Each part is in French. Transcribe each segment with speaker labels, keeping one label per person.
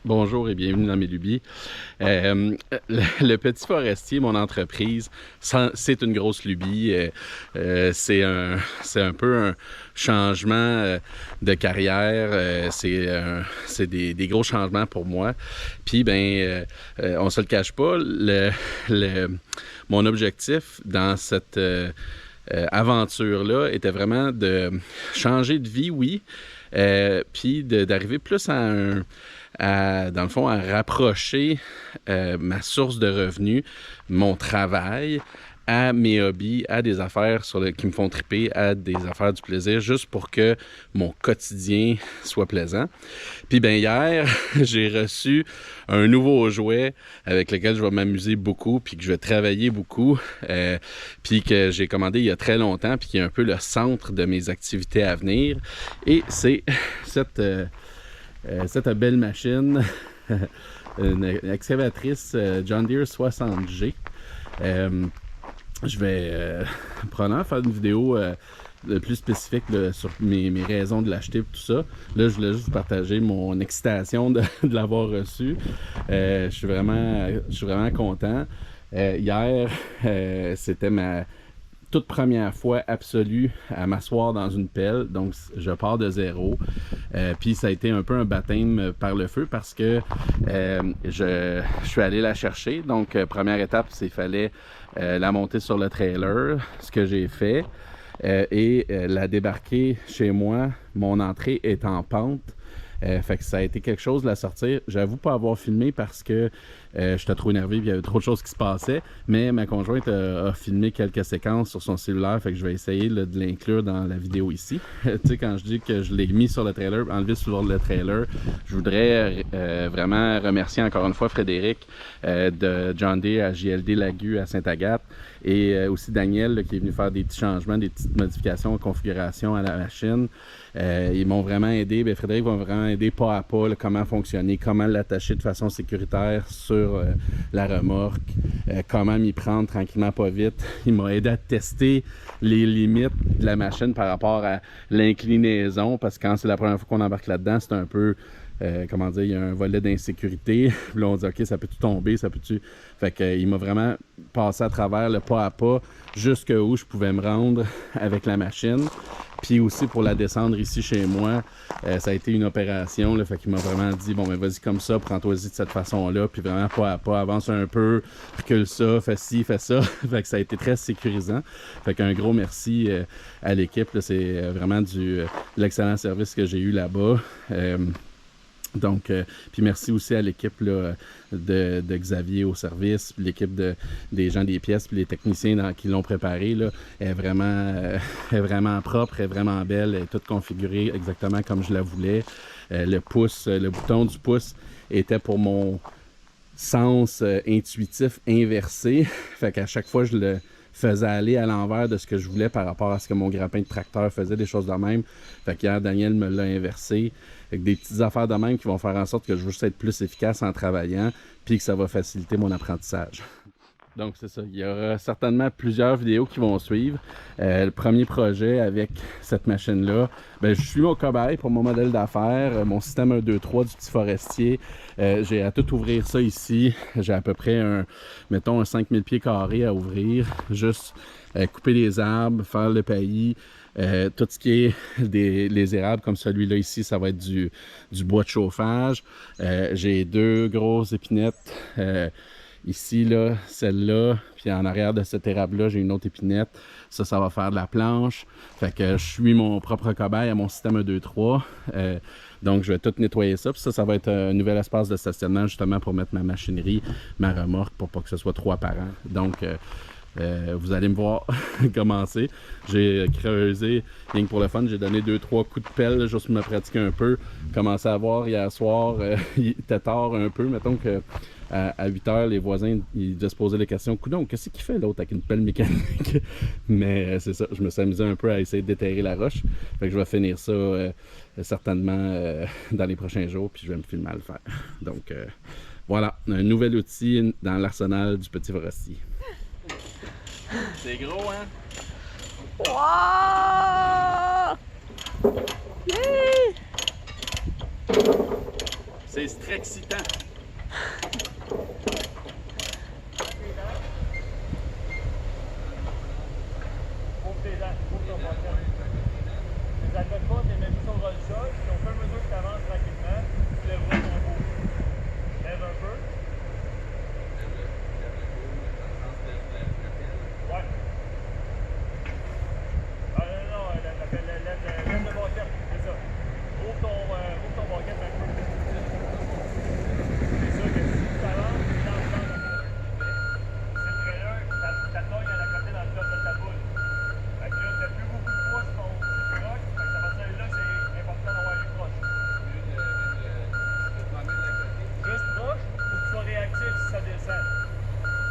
Speaker 1: Bonjour et bienvenue dans mes lubies. Le Petit Forestier, mon entreprise, c'est une grosse lubie. C'est un peu un changement de carrière. C'est des gros changements pour moi. Puis, on se le cache pas, mon objectif dans cette aventure-là était vraiment de changer de vie, oui, puis d'arriver plus dans le fond, à rapprocher ma source de revenus, mon travail, à mes hobbies, à des affaires qui me font triper, à des affaires du plaisir, juste pour que mon quotidien soit plaisant. Puis hier, j'ai reçu un nouveau jouet avec lequel je vais m'amuser beaucoup, puis que je vais travailler beaucoup, puis que j'ai commandé il y a très longtemps, puis qui est un peu le centre de mes activités à venir. Et c'est cette belle machine, une excavatrice John Deere 60G. Je vais probablement faire une vidéo plus spécifique sur mes raisons de l'acheter et tout ça. Là, je voulais juste vous partager mon excitation de l'avoir reçu. Je suis vraiment content. Hier, c'était ma toute première fois absolue à m'asseoir dans une pelle, donc je pars de zéro. Puis ça a été un peu un baptême par le feu parce que je suis allé la chercher. Donc première étape, c'est qu'il fallait la monter sur le trailer, ce que j'ai fait, et la débarquer chez moi. Mon entrée est en pente. Fait que ça a été quelque chose de la sortir. J'avoue pas avoir filmé parce que j'étais trop énervé et il y avait trop de choses qui se passaient. Mais ma conjointe a filmé quelques séquences sur son cellulaire. Fait que je vais essayer de l'inclure dans la vidéo ici. Tu sais, quand je dis que je l'ai mis sur le trailer, enlevé sur le trailer, je voudrais vraiment remercier encore une fois Frédéric de John Deere à JLD Lagu à Sainte-Agathe. Et aussi Daniel qui est venu faire des petits changements, des petites modifications en configuration à la machine. Ils m'ont vraiment aidé. Frédéric m'a vraiment aidé pas à pas comment fonctionner, comment l'attacher de façon sécuritaire sur la remorque, comment m'y prendre tranquillement pas vite. Il m'a aidé à tester les limites de la machine par rapport à l'inclinaison, parce que quand c'est la première fois qu'on embarque là-dedans, c'est un peu... comment dire, il y a un volet d'insécurité. Puis là, on dit, OK, ça peut-tu tomber, ça peut-tu... Fait qu'il m'a vraiment passé à travers le pas à pas jusqu'où je pouvais me rendre avec la machine. Puis aussi pour la descendre ici chez moi, ça a été une opération. Là, fait qu'il m'a vraiment dit, bon, ben vas-y comme ça, prends-toi-y de cette façon-là. Puis vraiment pas à pas, avance un peu, recule ça, fais ci, fais ça. Fait que ça a été très sécurisant. Fait qu'un gros merci à l'équipe. C'est vraiment de l'excellent service que j'ai eu là-bas. Donc, puis merci aussi à l'équipe de Xavier au service, l'équipe des gens des pièces, puis les techniciens qui l'ont préparé. Là, est vraiment propre, est vraiment belle, elle est toute configurée exactement comme je la voulais. Le bouton du pouce était pour mon sens intuitif inversé. Fait qu'à chaque fois, je le faisais aller à l'envers de ce que je voulais par rapport à ce que mon grappin de tracteur faisait, des choses de même. Fait qu'hier, Daniel me l'a inversé. Avec des petites affaires de même qui vont faire en sorte que je veux juste être plus efficace en travaillant, puis que ça va faciliter mon apprentissage. Donc c'est ça, il y aura certainement plusieurs vidéos qui vont suivre. Le premier projet avec cette machine-là, je suis mon cobaye pour mon modèle d'affaires, mon système 1, 2, 3 du Petit Forestier. J'ai à tout ouvrir ça ici. J'ai à peu près un 5000 pieds carrés à ouvrir. Juste couper les arbres, faire le paillis. Tout ce qui est les érables comme celui-là ici, ça va être du bois de chauffage. J'ai deux grosses épinettes. Ici, là, celle-là, puis en arrière de cette érable-là, j'ai une autre épinette. Ça va faire de la planche. Fait que je suis mon propre cobaye à mon système 1, 2, 3. Donc, je vais tout nettoyer ça. Puis ça va être un nouvel espace de stationnement, justement, pour mettre ma machinerie, ma remorque, pour pas que ce soit trop apparent. Donc, vous allez me voir commencer. J'ai creusé, rien que pour le fun, j'ai donné 2-3 coups de pelle, là, juste pour me pratiquer un peu. Commencé à voir hier soir, il était tard un peu, mettons que à 8 h, les voisins ils devaient se poser la question, coudonc, qu'est-ce qu'il fait l'autre avec une pelle mécanique? Mais c'est ça, je me suis amusé un peu à essayer de déterrer la roche. Fait que je vais finir ça certainement dans les prochains jours, puis je vais me filmer à le faire. Donc voilà, un nouvel outil dans l'arsenal du Petit Forestier. C'est gros, hein?
Speaker 2: Wow! Yeah!
Speaker 1: C'est très excitant.
Speaker 2: Ouvre tes dents, ouvre ton poisson. Tu les accotes pas, tu les mets tout sur le sol, puis au fur et à mesure que tu avances tranquillement, tu lèveras ton bout. Lève un peu. Ouais. Ah non, lève le banquette, c'est ça. Ouvre ton banquette un peu. C'est sûr que si tu avances, tu lances dans la boule. C'est le trailer, ta togne elle est à côté dans le top de ta boule. Fait que là, t'as plus beaucoup de poids sur ton croche, fait que ça va dire là, c'est important d'avoir les proches. Juste proche, faut que tu sois réactif si ça descend.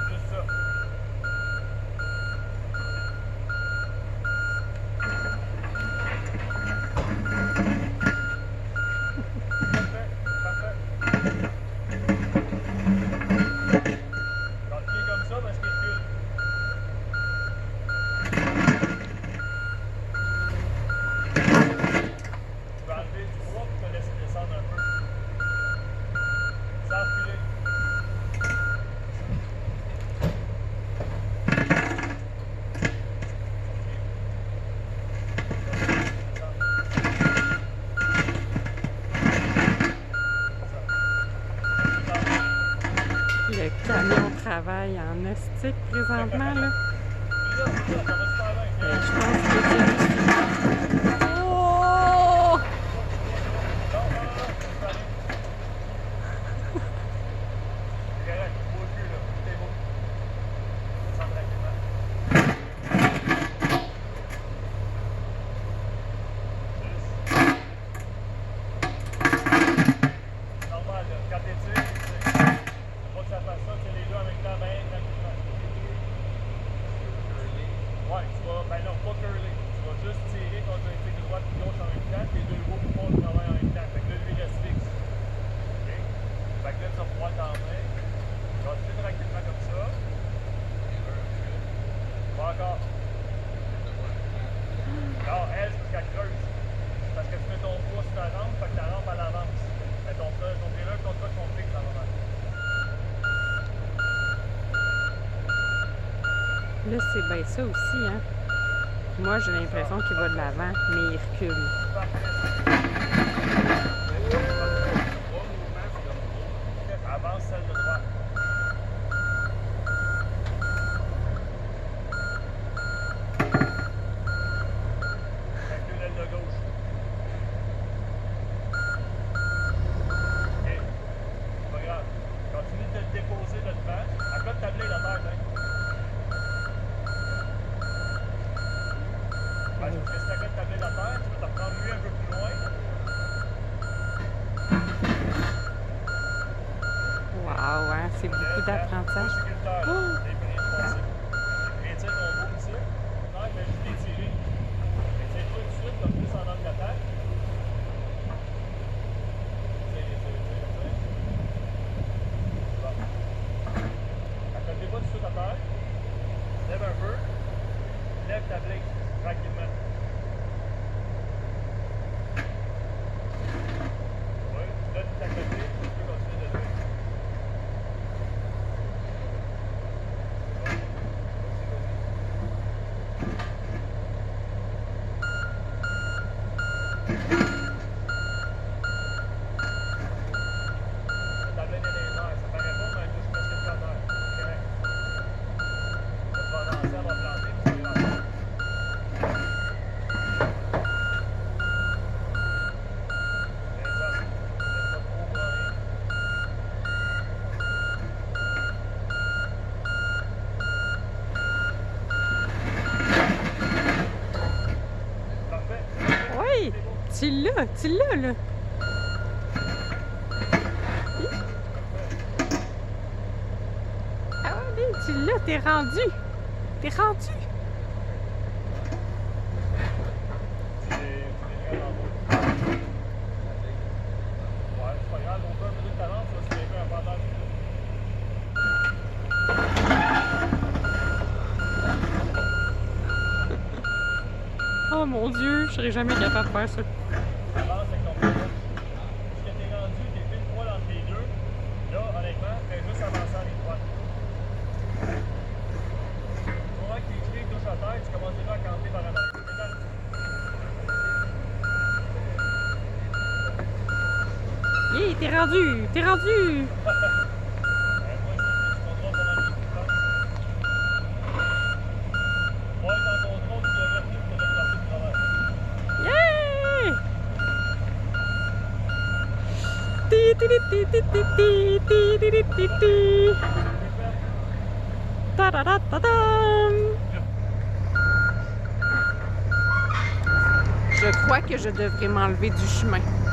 Speaker 2: Juste ça. Parfait, parfait. Quand tu es comme ça, parce qu'il recule. Tu vas enlever du poids pour te laisser descendre un peu. Sans reculer.
Speaker 3: Le camion travaille en estique présentement, là.
Speaker 2: Ça va super bien.
Speaker 3: Je pense que c'est... Oh!
Speaker 2: C'est correct, bouge plus là, t'es beau. Descends tranquillement. Normal là, quand t'étires, faut pas que ça fasse ça, c'est les deux en même temps, bien tranquillement. Ouais, tu vas, ben non, pas curler. Tu vas juste tirer ton joystick de droite et gauche en même temps, tes deux roues font le travail en même temps. Fait que là, lui, il reste fixe. OK? Fait que là, tu vas pouvoir t'emmener. Continue tranquillement comme ça. Pas encore. Non, elle, c'est parce qu'elle creuse. Parce que tu mets ton poids sur ta rampe, fait que ta rampe, elle avance. Mais ton trailer, ton truck sont fixes en moment.
Speaker 3: Là, c'est bien ça aussi, hein. Moi, j'ai l'impression qu'il va de l'avant, mais il recule.
Speaker 2: Avance celle de droite. Recule l'aile de gauche. OK. C'est pas grave. Continue de te déposer de devant. Accote ta blé la terre, hein. Parce que si tu accotes ta blé la terre, tu peux te reprendre lui un peu plus loin.
Speaker 3: Wow, hein, c'est beaucoup d'apprentissage.
Speaker 2: Sécuritaire. T'es prêt de passer. Rétire ton bout ici. Non, il fait juste l'étirer. Étire-toi tout de suite, comme plus en angle d'attaque. Tire. Bon. Accote-les pas tout de suite à terre. Lève un peu. Lève ta blé tranquillement. Oui, là tu t'es à côté, tu peux continuer de lever. Ta blé est dans les airs, ça paraît pas, mais touche presque plus à terre. Correct. Là, tu vas avancer, elle va planter, puis tu vas avancer. C'est ça. Laisse pas trop pour rien. Parfait.
Speaker 3: Oui! Tu l'as, là! Ah oui, tu l'as, t'es rendu! T'es rendu!
Speaker 2: Tu les vraiment beau. Ouais, c'est pas grave, on peut un peu de talent, ça, c'est un pendant du coup.
Speaker 3: Oh mon Dieu, je serais jamais capable de faire ça.
Speaker 2: Avance avec ton pied gauche. Puisque t'es rendu, t'es pile poil en
Speaker 3: Yeah, t'es rendu! T'es rendu! Yeah! Ti, ti, ti, ti, ti, ti, ti, ti, ti, ti, ti. Ta-da-da-da-dam! Je crois que je devrais m'enlever du chemin.